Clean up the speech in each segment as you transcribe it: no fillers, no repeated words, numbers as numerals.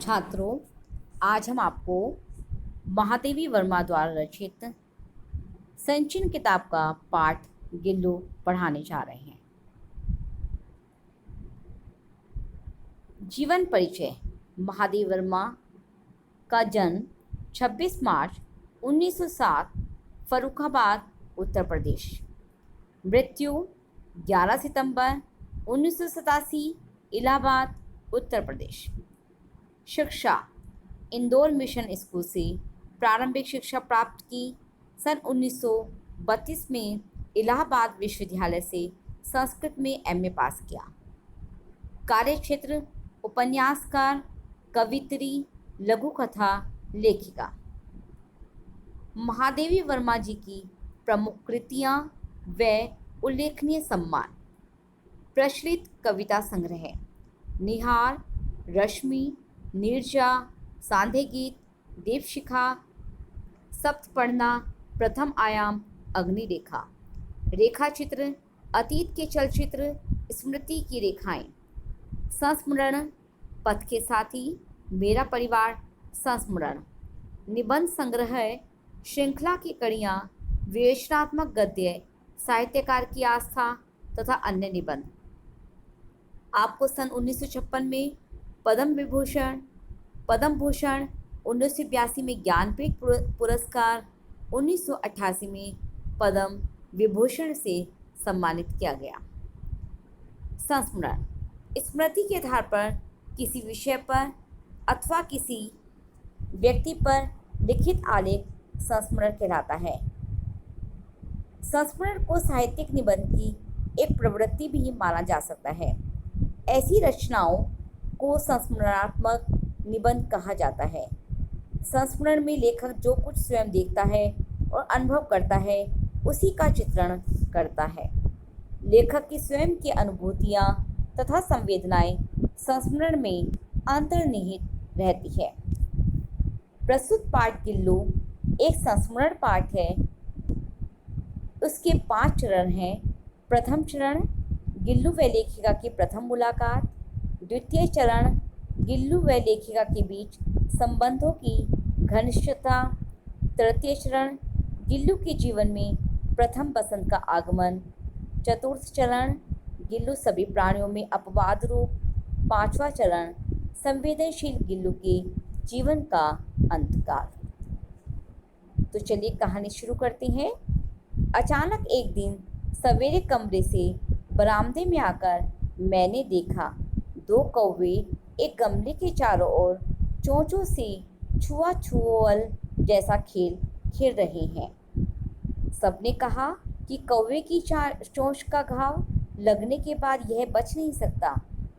छात्रों, आज हम आपको महादेवी वर्मा द्वारा रचित संचिन किताब का पाठ गिल्लू पढ़ाने जा रहे हैं। जीवन परिचय। महादेवी वर्मा का जन्म 26 मार्च 1907 फर्रुखाबाद, उत्तर प्रदेश। मृत्यु 11 सितंबर 1987 इलाहाबाद, उत्तर प्रदेश। शिक्षा। इंदौर मिशन स्कूल से प्रारंभिक शिक्षा प्राप्त की। सन 1932 में इलाहाबाद विश्वविद्यालय से संस्कृत में एमए पास किया। कार्यक्षेत्र उपन्यासकार, कवित्री, लघु कथा लेखिका। महादेवी वर्मा जी की प्रमुख कृतियाँ व उल्लेखनीय सम्मान। प्रचलित कविता संग्रह निहार, रश्मि, नीरजा, सांध्य गीत, दीपशिखा, सप्तपर्णा, प्रथम आयाम, अग्निरेखा। रेखा चित्र, अतीत के चलचित्र, स्मृति की रेखाएं। संस्मरण, पथ के साथी, मेरा परिवार, संस्मरण। निबंध संग्रह, श्रृंखला की कड़ियाँ, विवेचनात्मक गद्य, साहित्यकार की आस्था तथा अन्य निबंध। आपको सन 1956 में पद्म भूषण, 1982 में ज्ञानपीठ पुरस्कार, 1988 में पद्म विभूषण से सम्मानित किया गया। संस्मरण, स्मृति के आधार पर किसी विषय पर अथवा किसी व्यक्ति पर लिखित आलेख संस्मरण कहलाता है। संस्मरण को साहित्यिक निबंध की एक प्रवृत्ति भी माना जा सकता है। ऐसी रचनाओं को संस्मरणात्मक निबंध कहा जाता है। संस्मरण में लेखक जो कुछ स्वयं देखता है और अनुभव करता है उसी का चित्रण करता है। लेखक की स्वयं की अनुभूतियाँ तथा संवेदनाएं संस्मरण में अंतर्निहित रहती है। प्रस्तुत पाठ गिल्लू एक संस्मरण पाठ है। उसके 5 चरण हैं। प्रथम चरण, गिल्लू व लेखिका की प्रथम मुलाकात। द्वितीय चरण, गिल्लू व लेखिका के बीच संबंधों की घनिष्ठता। तृतीय चरण, गिल्लू के जीवन में प्रथम बसंत का आगमन। चतुर्थ चरण, गिल्लू सभी प्राणियों में अपवाद रूप। पांचवा चरण, संवेदनशील गिल्लू के जीवन का अंतकाल। तो चलिए कहानी शुरू करते हैं। अचानक एक दिन सवेरे कमरे से बरामदे में आकर मैंने देखा 2 कौवे एक गमले के चारों ओर चोंचों से छुआछुअल जैसा खेल खेल रहे हैं। सबने कहा कि कौवे की चोंच का घाव लगने के बाद यह बच नहीं सकता,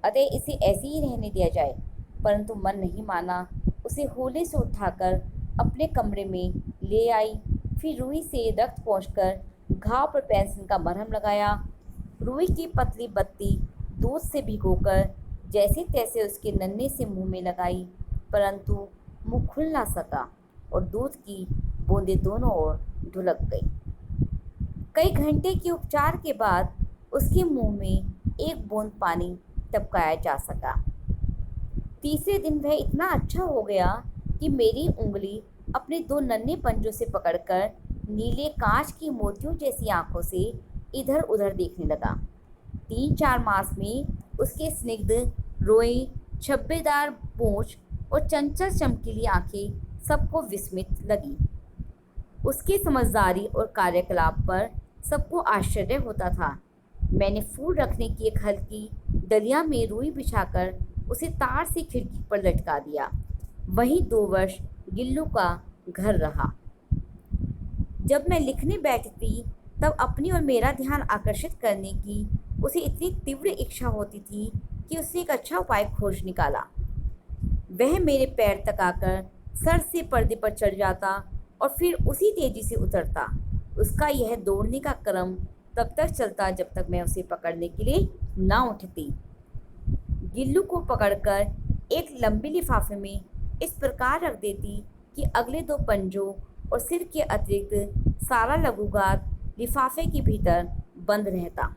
अतः इसे ऐसे ही रहने दिया जाए। परंतु मन नहीं माना। उसे होले से उठाकर अपने कमरे में ले आई। फिर रुई से रक्त पोंछकर घाव पर पेंसिल का मरहम लगाया। रुई की पतली बत्ती दूध से भिगोकर जैसे तैसे उसके नन्हे से मुंह में लगाई, परंतु मुंह खुल ना सका और दूध की बूंदें दोनों ओर ढुलक गई। कई घंटे के उपचार के बाद उसके मुंह में एक बूंद पानी टपकाया जा सका। तीसरे दिन वह इतना अच्छा हो गया कि मेरी उंगली अपने 2 नन्हे पंजों से पकड़कर नीले कांच की मोतियों जैसी आंखों से इधर उधर देखने लगा। 3-4 मास में उसके स्निग्ध रोए, छब्बेदार पूंछ और चंचल चमकीली आंखें सबको विस्मित लगी। उसकी समझदारी और कार्यकलाप पर सबको आश्चर्य होता था। मैंने फूल रखने की एक हल्की दलिया में रुई बिछाकर उसे तार से खिड़की पर लटका दिया। वहीं 2 वर्ष गिल्लू का घर रहा। जब मैं लिखने बैठती तब अपनी और मेरा ध्यान आकर्षित करने की उसे इतनी तीव्र इच्छा होती थी कि उसने एक अच्छा उपाय खोज निकाला। वह मेरे पैर तक आकर सर से पर्दे पर चढ़ जाता और फिर उसी तेजी से उतरता। उसका यह दौड़ने का क्रम तब तक चलता जब तक मैं उसे पकड़ने के लिए ना उठती। गिल्लू को पकड़कर एक लंबे लिफाफे में इस प्रकार रख देती कि अगले 2 पंजों और सिर के अतिरिक्त सारा लघुगात लिफाफे के भीतर बंद रहता।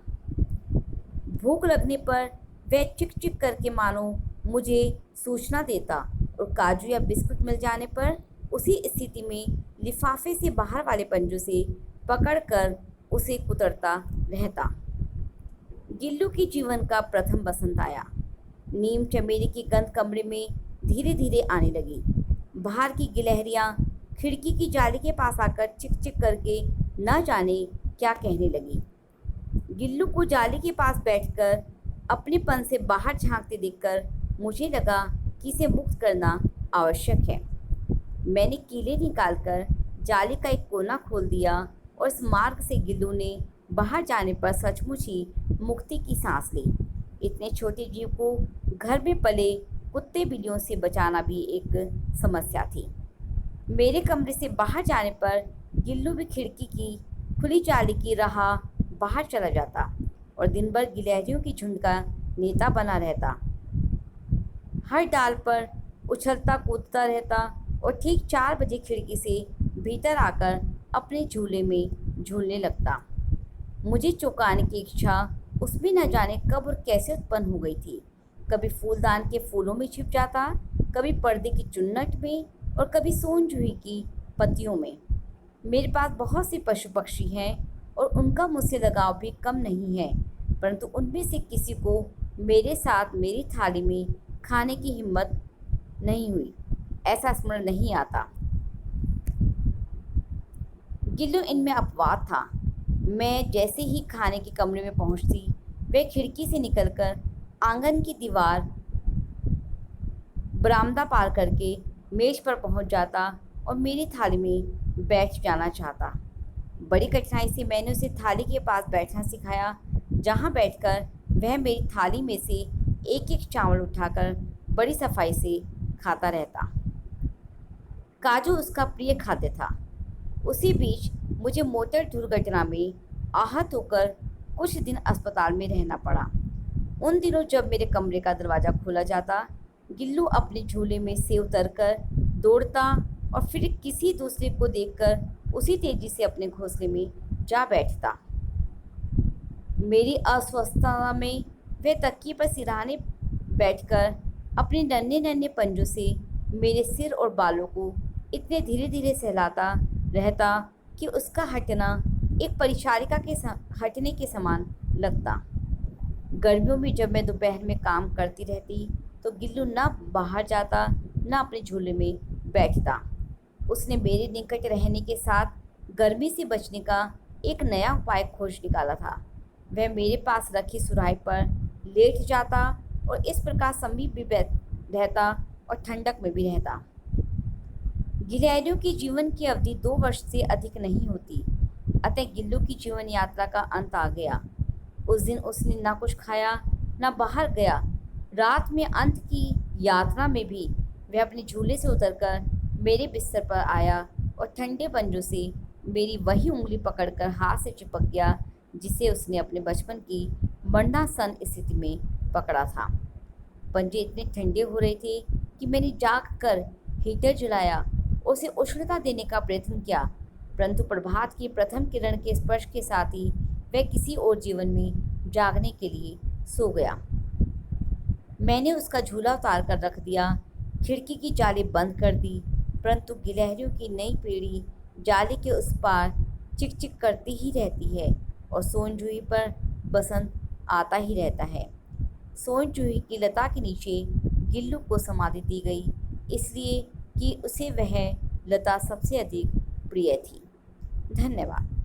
भूख लगने पर वह चिक चिक करके मानो मुझे सूचना देता और काजू या बिस्कुट मिल जाने पर उसी स्थिति में लिफाफे से बाहर वाले पंजों से पकड़कर उसे कुतरता रहता। गिल्लू के जीवन का प्रथम बसंत आया। नीम चमेली की गंध कमरे में धीरे धीरे आने लगी। बाहर की गिलहरियां खिड़की की जाली के पास आकर चिक चिक करके न जाने क्या कहने लगी। गिल्लू को जाली के पास बैठकर अपने पन से बाहर झांकते देखकर मुझे लगा कि इसे मुक्त करना आवश्यक है। मैंने कीले निकालकर जाली का एक कोना खोल दिया और इस मार्ग से गिल्लू ने बाहर जाने पर सचमुच ही मुक्ति की सांस ली। इतने छोटे जीव को घर में पले कुत्ते बिल्लियों से बचाना भी एक समस्या थी। मेरे कमरे से बाहर जाने पर गिल्लू भी खिड़की की खुली जाली की राह बाहर चला जाता और दिन भर गिलहरियों की झुंड का नेता बना रहता। हर डाल पर उछलता कूदता रहता और ठीक 4 बजे खिड़की से भीतर आकर अपने झूले में झूलने लगता। मुझे चौंकाने की इच्छा उसमें न जाने कब और कैसे उत्पन्न हो गई थी। कभी फूलदान के फूलों में छिप जाता, कभी पर्दे की चुन्नट में और कभी सोन जूही की पत्तियों में। मेरे पास बहुत से पशु पक्षी हैं और उनका मुझसे लगाव भी कम नहीं है, परंतु उनमें से किसी को मेरे साथ मेरी थाली में खाने की हिम्मत नहीं हुई, ऐसा स्मरण नहीं आता। गिल्लू इनमें अपवाद था। मैं जैसे ही खाने के कमरे में पहुंचती, वह खिड़की से निकलकर आंगन की दीवार बरामदा पार करके मेज पर पहुंच जाता और मेरी थाली में बैठ जाना चाहता। बड़ी कठिनाई से मैंने उसे थाली के पास बैठना सिखाया, जहां बैठकर वह मेरी थाली में से एक एक चावल उठाकर बड़ी सफाई से खाता रहता। काजू उसका प्रिय खाद्य था। उसी बीच मुझे मोटर दुर्घटना में आहत होकर कुछ दिन अस्पताल में रहना पड़ा। उन दिनों जब मेरे कमरे का दरवाज़ा खोला जाता, गिल्लू अपने झूले में से उतरकर दौड़ता और फिर किसी दूसरे को देखकर उसी तेजी से अपने घोंसले में जा बैठता। मेरी अस्वस्थता में वह तकिए पर सिरहाने बैठकर अपने नन्हे नन्हे पंजों से मेरे सिर और बालों को इतने धीरे धीरे सहलाता रहता कि उसका हटना एक परिचारिका के हटने के समान लगता। गर्मियों में जब मैं दोपहर में काम करती रहती तो गिल्लू न बाहर जाता न अपने झूले में बैठता। उसने मेरे निकट रहने के साथ गर्मी से बचने का एक नया उपाय खोज निकाला था। वह मेरे पास रखी सुराही पर लेट जाता और इस प्रकार समीप भी रहता और ठंडक में भी रहता। गिलहरियों की जीवन की अवधि 2 वर्ष से अधिक नहीं होती, अतः गिल्लू की जीवन यात्रा का अंत आ गया। उस दिन उसने ना कुछ खाया ना बाहर गया। रात में अंत की यात्रा में भी वह अपने झूले से उतरकर मेरे बिस्तर पर आया और ठंडे पंजों से मेरी वही उंगली पकड़कर हाथ से चिपक गया जिसे उसने अपने बचपन की मरणासन स्थिति में पकड़ा था। पंजे इतने ठंडे हो रहे थे कि मैंने जाग कर हीटर जलाया, उसे उष्णता देने का प्रयत्न किया, परंतु प्रभात की प्रथम किरण के स्पर्श के साथ ही वह किसी और जीवन में जागने के लिए सो गया। मैंने उसका झूला उतार कर रख दिया, खिड़की की जाली बंद कर दी, परंतु गिलहरियों की नई पीढ़ी जाली के उस पार चिक चिक करती ही रहती है और सोन जूही पर बसंत आता ही रहता है। सोन जूही की लता के नीचे गिल्लू को समाधि दी गई, इसलिए कि उसे वह लता सबसे अधिक प्रिय थी। धन्यवाद।